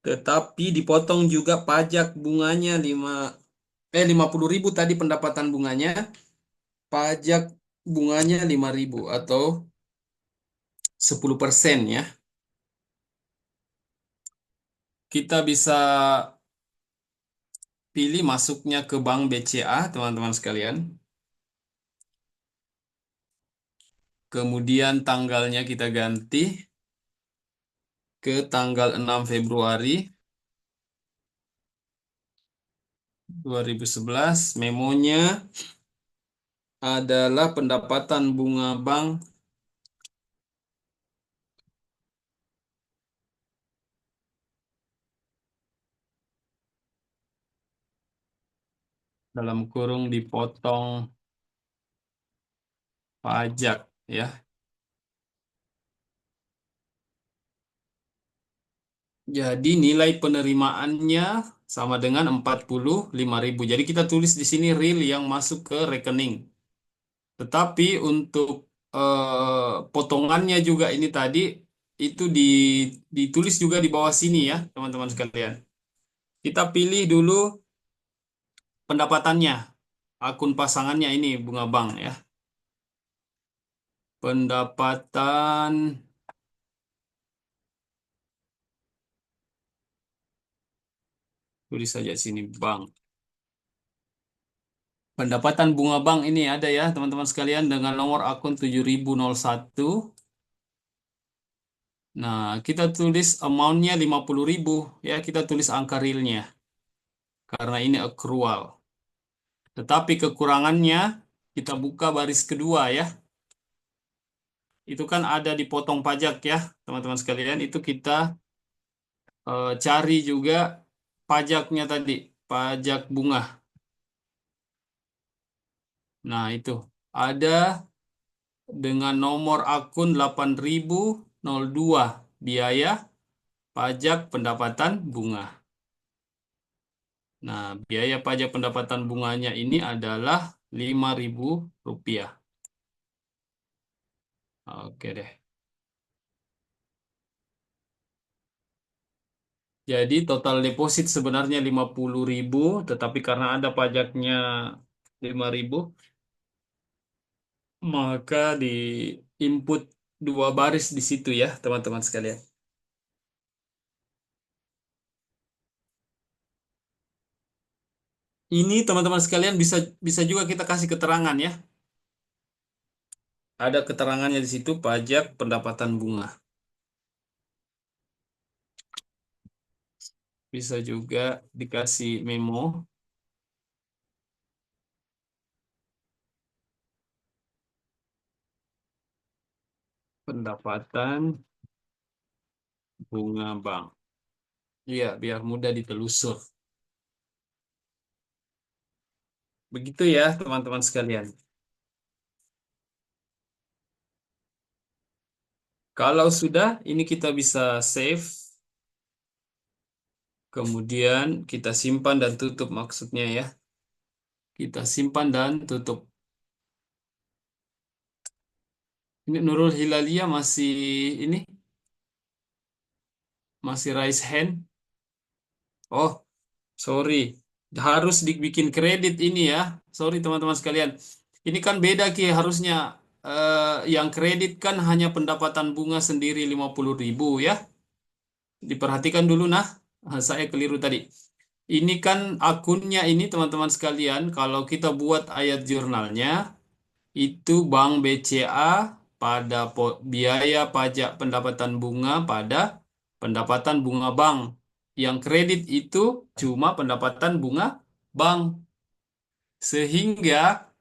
tetapi dipotong juga pajak bunganya 50.000 tadi pendapatan bunganya, pajak bunganya 5.000 atau 10% ya. Kita bisa pilih masuknya ke bank BCA, teman-teman sekalian. Kemudian tanggalnya kita ganti ke tanggal 6 Februari 2011. Memonya adalah pendapatan bunga bank dalam kurung dipotong pajak ya. Jadi nilai penerimaannya sama dengan 45.000. Jadi kita tulis di sini real yang masuk ke rekening. Tetapi untuk potongannya juga ini tadi itu ditulis juga di bawah sini ya, teman-teman sekalian. Kita pilih dulu pendapatannya, akun pasangannya ini bunga bank ya. Pendapatan tulis saja sini bank. Pendapatan bunga bank ini ada ya teman-teman sekalian dengan nomor akun 7001. Nah, kita tulis amount-nya 50.000 ya, kita tulis angka realnya. Karena ini accrual. Tetapi kekurangannya kita buka baris kedua ya. Itu kan ada dipotong pajak ya, teman-teman sekalian. Itu kita cari juga pajaknya tadi, pajak bunga. Nah, itu ada dengan nomor akun 8002 biaya pajak pendapatan bunga. Nah, biaya pajak pendapatan bunganya ini adalah Rp5.000. Oke deh. Jadi total deposit sebenarnya 50.000, tetapi karena ada pajaknya 5.000, maka di input 2 baris di situ ya, teman-teman sekalian. Ini teman-teman sekalian bisa bisa juga kita kasih keterangan ya. Ada keterangannya di situ pajak pendapatan bunga. Bisa juga dikasih memo. Pendapatan bunga bank. Iya, biar mudah ditelusur. Begitu ya, teman-teman sekalian. Kalau sudah, ini kita bisa save. Kemudian kita simpan dan tutup maksudnya ya. Kita simpan dan tutup. Ini Nurul Hilalia masih raise hand. Oh, sorry. Harus dibikin kredit ini ya. Sorry teman-teman sekalian. Ini kan beda Ki, harusnya yang kredit kan hanya pendapatan bunga sendiri 50.000 ya. Diperhatikan dulu saya keliru tadi. Ini kan akunnya ini teman-teman sekalian, kalau kita buat ayat jurnalnya, itu Bank BCA pada biaya pajak pendapatan bunga pada pendapatan bunga bank. Yang kredit itu cuma pendapatan bunga bank. Sehingga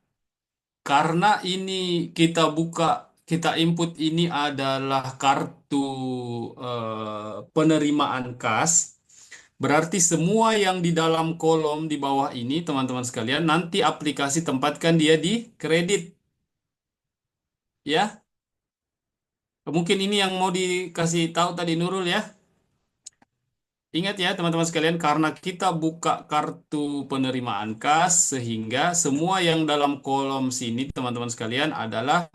karena ini kita input ini adalah kartu penerimaan kas, Berarti semua yang di dalam kolom di bawah ini, teman-teman sekalian, nanti aplikasi tempatkan dia di kredit. Ya, mungkin ini yang mau dikasih tahu tadi Nurul ya. Ingat ya teman-teman sekalian, karena kita buka kartu penerimaan kas, sehingga semua yang dalam kolom sini, teman-teman sekalian, adalah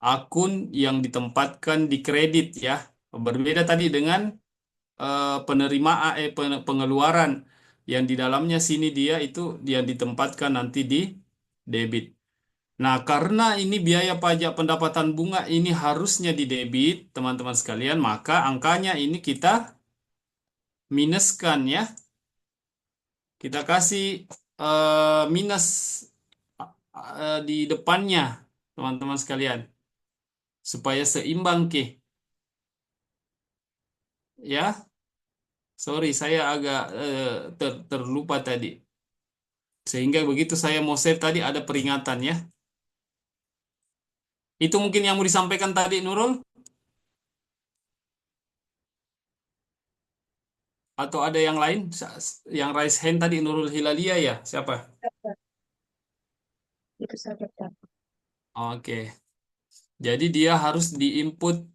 akun yang ditempatkan di kredit ya. Berbeda tadi dengan pengeluaran yang di dalamnya sini dia ditempatkan nanti di debit. Nah, karena ini biaya pajak pendapatan bunga ini harusnya di debit, teman-teman sekalian, maka angkanya ini kita minuskan ya. Kita kasih minus di depannya, teman-teman sekalian, supaya seimbang ke. Ya, sorry, saya agak terlupa tadi. Sehingga begitu saya mau save tadi ada peringatan ya. Itu mungkin yang mau disampaikan tadi Nurul? Atau ada yang lain? Yang raise hand tadi Nurul Hilalia ya? Siapa? Itu saja, Pak. Oke. Jadi dia harus diinput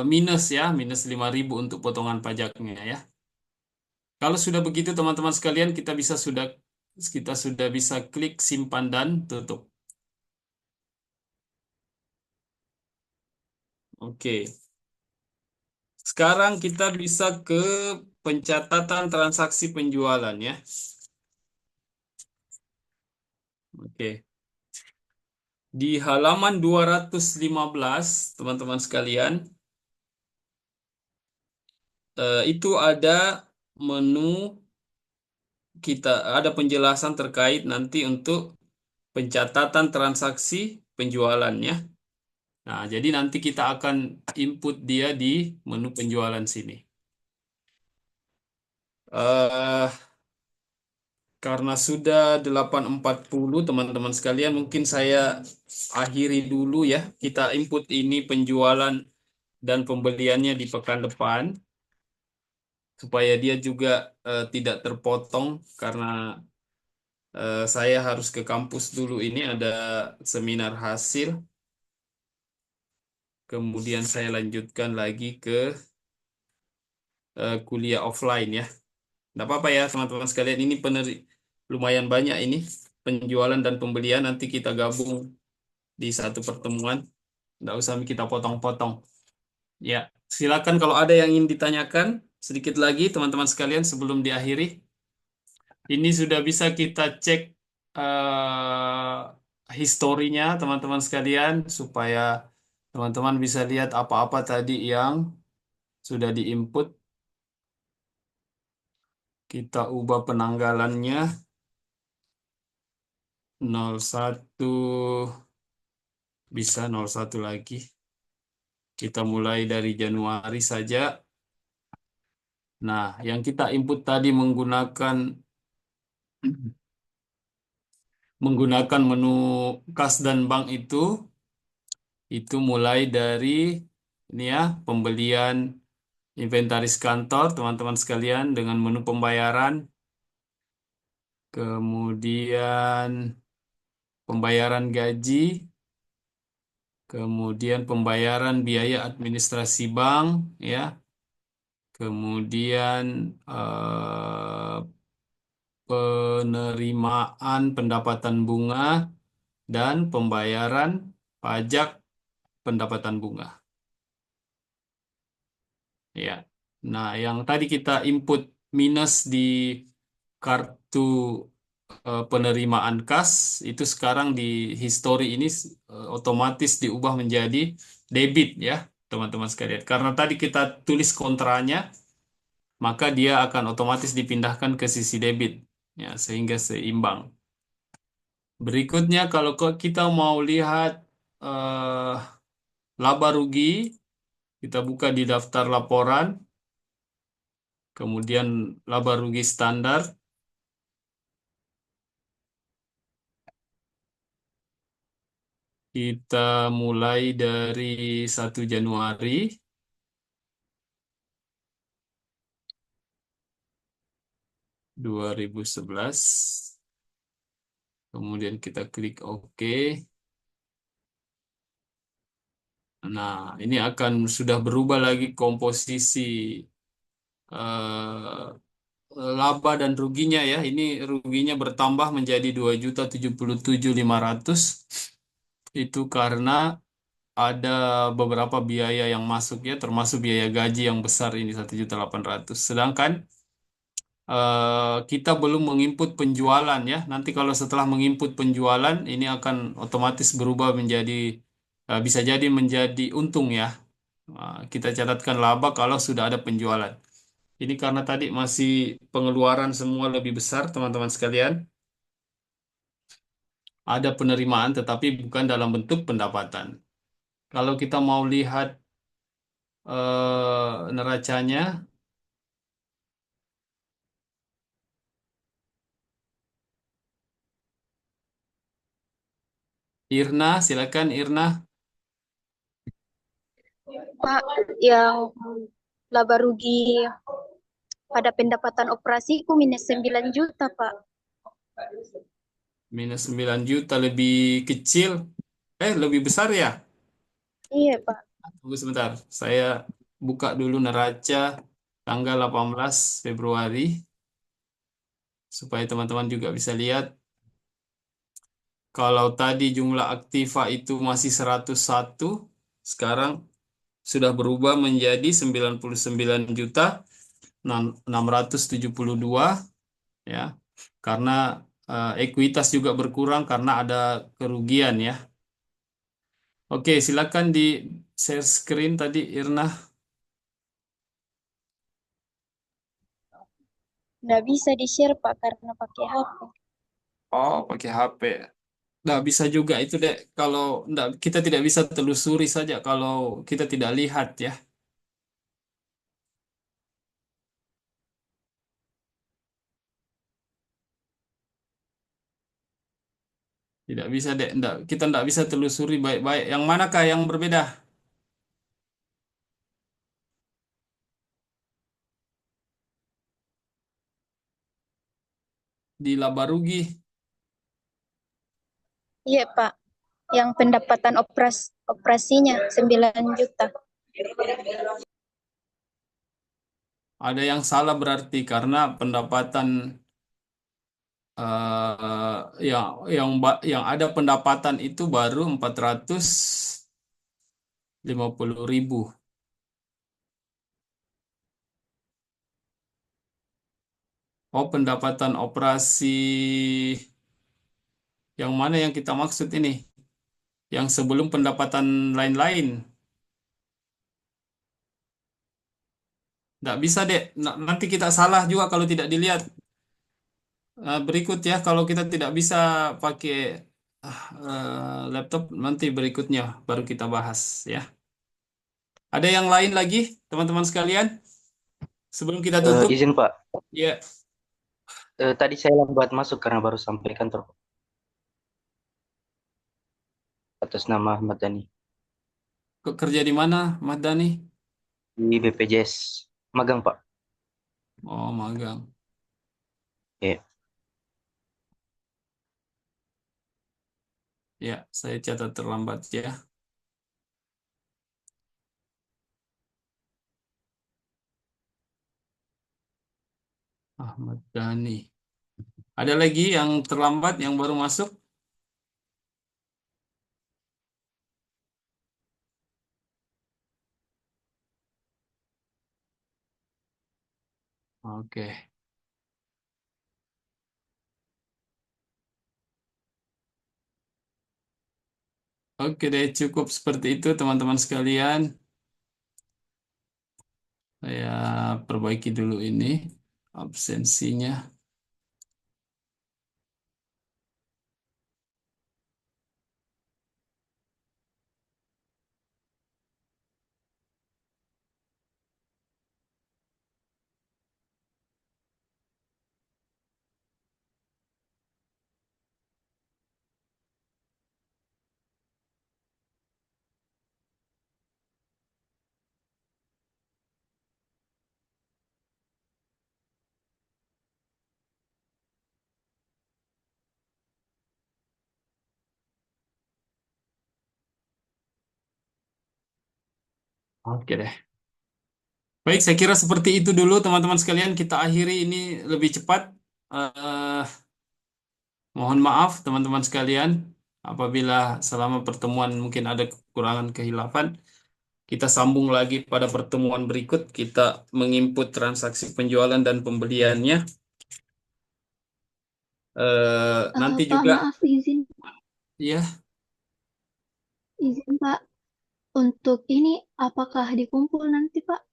minus ya, minus 5.000 untuk potongan pajaknya ya. Kalau sudah begitu teman-teman sekalian, kita sudah bisa klik simpan dan tutup. Oke. Sekarang kita bisa ke pencatatan transaksi penjualan ya. Oke. Di halaman 215, teman-teman sekalian, itu ada menu, ada penjelasan terkait nanti untuk pencatatan transaksi penjualannya. Nah, jadi nanti kita akan input dia di menu penjualan sini. Eh, karena sudah 8.40, teman-teman sekalian, mungkin saya akhiri dulu ya. Kita input ini penjualan dan pembeliannya di pekan depan, supaya dia juga tidak terpotong karena saya harus ke kampus dulu. Ini ada seminar hasil. Kemudian saya lanjutkan lagi ke kuliah offline ya. Nggak apa-apa ya teman-teman sekalian. Ini lumayan banyak ini. Penjualan dan pembelian nanti kita gabung di satu pertemuan. Nggak usah kita potong-potong. Ya, silakan kalau ada yang ingin ditanyakan sedikit lagi teman-teman sekalian sebelum diakhiri. Ini sudah bisa kita cek historinya teman-teman sekalian supaya teman-teman bisa lihat apa-apa tadi yang sudah diinput. Kita ubah penanggalannya 01, bisa 01 lagi. Kita mulai dari Januari saja. Nah, yang kita input tadi menggunakan menu kas dan bank itu mulai dari ini ya, pembelian inventaris kantor, teman-teman sekalian, dengan menu pembayaran, kemudian pembayaran gaji, kemudian pembayaran biaya administrasi bank, ya, kemudian penerimaan pendapatan bunga, dan pembayaran pajak pendapatan bunga. Ya. Nah, yang tadi kita input minus di kartu penerimaan kas itu sekarang di history ini otomatis diubah menjadi debit ya, teman-teman sekalian. Karena tadi kita tulis kontranya, maka dia akan otomatis dipindahkan ke sisi debit ya, sehingga seimbang. Berikutnya kalau kita mau lihat eh, laba rugi, kita buka di daftar laporan, kemudian laba rugi standar. Kita mulai dari 1 Januari. 2011. Kemudian kita klik OK. Nah, ini akan sudah berubah lagi komposisi eh, laba dan ruginya ya. Ini ruginya bertambah menjadi 2.077.500. Itu karena ada beberapa biaya yang masuk ya, termasuk biaya gaji yang besar ini 1.800.000. Sedangkan kita belum menginput penjualan ya. Nanti kalau setelah menginput penjualan, ini akan otomatis berubah menjadi bisa jadi menjadi untung ya. Kita catatkan laba kalau sudah ada penjualan. Ini karena tadi masih pengeluaran semua lebih besar, teman-teman sekalian. Ada penerimaan tetapi bukan dalam bentuk pendapatan. Kalau kita mau lihat neracanya, Irna, silakan Irna. Pak, yang laba rugi pada pendapatan operasiku minus 9 juta, Pak. Minus 9 juta lebih kecil. Lebih besar ya? Iya, Pak. Tunggu sebentar. Saya buka dulu neraca tanggal 18 Februari supaya teman-teman juga bisa lihat. Kalau tadi jumlah aktiva itu masih 101, sekarang sudah berubah menjadi 99.672 ya. Karena ekuitas juga berkurang karena ada kerugian ya. Oke, silakan di share screen tadi Irna. Nggak bisa di-share, Pak, karena pakai HP. Oh, pakai HP. Nggak bisa juga itu deh. Kalau nggak, kita tidak bisa telusuri saja kalau kita tidak lihat ya. Tidak bisa deh. Kita nggak bisa telusuri baik-baik. Yang manakah yang berbeda? Di laba rugi. Iya, Pak. Yang pendapatan operasinya 9 juta. Ada yang salah berarti karena pendapatan yang ada pendapatan itu baru 450.000. Oh, pendapatan operasi yang mana yang kita maksud ini? Yang sebelum pendapatan lain-lain. Nggak bisa, Dek. Nanti kita salah juga kalau tidak dilihat. Berikut ya, kalau kita tidak bisa pakai laptop, nanti berikutnya baru kita bahas ya. Ada yang lain lagi, teman-teman sekalian? Sebelum kita tutup, Izin Pak, ya. tadi saya lambat masuk karena baru sampai kantor Pak. Atas nama Ahmad Dhani Kerja di mana, Mas Dani? di BPJS magang Pak. Oh, magang. Ya, Ya, saya catat terlambat ya. Ahmad Dhani. Ada lagi yang terlambat yang baru masuk? Oke. Oke deh, cukup seperti itu teman-teman sekalian. Saya perbaiki dulu ini absensinya. Oke deh. Baik, saya kira seperti itu dulu teman-teman sekalian. Kita akhiri ini lebih cepat. Eh, Mohon maaf teman-teman sekalian apabila selama pertemuan mungkin ada kekurangan kehilafan. Kita sambung lagi pada pertemuan berikut. Kita menginput transaksi penjualan dan pembeliannya. Nanti Pak, juga maaf ya. izin Pak. Untuk ini apakah dikumpul nanti Pak?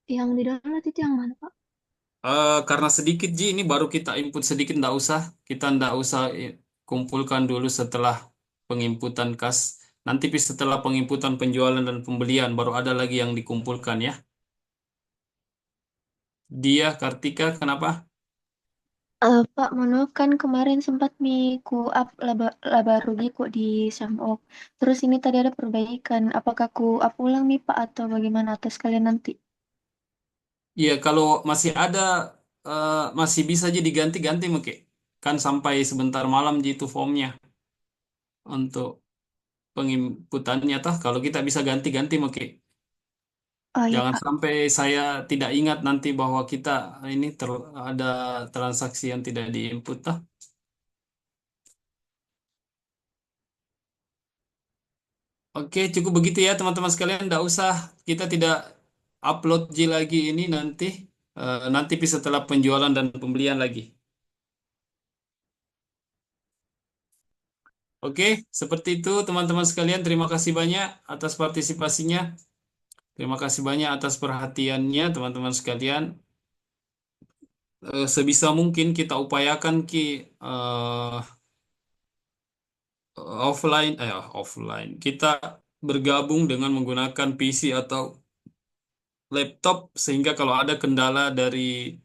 Yang di download itu yang mana Pak? Karena sedikit Ji, ini baru kita input sedikit, ndak usah. Kita ndak usah kumpulkan dulu setelah penginputan kas. Nanti setelah penginputan penjualan dan pembelian baru ada lagi yang dikumpulkan ya. Dia Kartika, kenapa? Pak, maaf kan kemarin sempat ku up laba rugi kok di Samok. Terus ini tadi ada perbaikan. Apakah ku up ulang nih Pak atau bagaimana atau sekalian nanti? Iya, kalau masih ada, masih bisa aja diganti-ganti mungkin. Kan sampai sebentar malam Ji itu formnya untuk penginputannya toh. Kalau kita bisa ganti-ganti mungkin. Oh iya Jangan Pak. sampai saya tidak ingat nanti bahwa kita ini ada transaksi yang tidak diinput toh. Oke, cukup begitu ya teman-teman sekalian. Tidak usah, kita tidak upload J lagi ini nanti. Nanti setelah penjualan dan pembelian lagi. Oke, seperti itu teman-teman sekalian. Terima kasih banyak atas partisipasinya. Terima kasih banyak atas perhatiannya teman-teman sekalian. Sebisa mungkin kita upayakan eh, offline. Kita bergabung dengan menggunakan PC atau laptop sehingga kalau ada kendala dari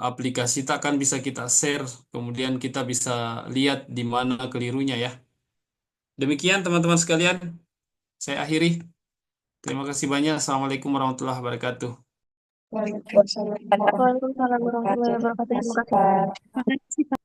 aplikasi tak akan bisa kita share, kemudian kita bisa lihat di mana kelirunya ya. Demikian teman-teman sekalian, saya akhiri. Terima kasih banyak. Assalamualaikum warahmatullahi wabarakatuh. Waalaikumsalam Waalaikumsalam warahmatullahi wabarakatuh. Terima kasih. warahmatullahi wabarakatuh.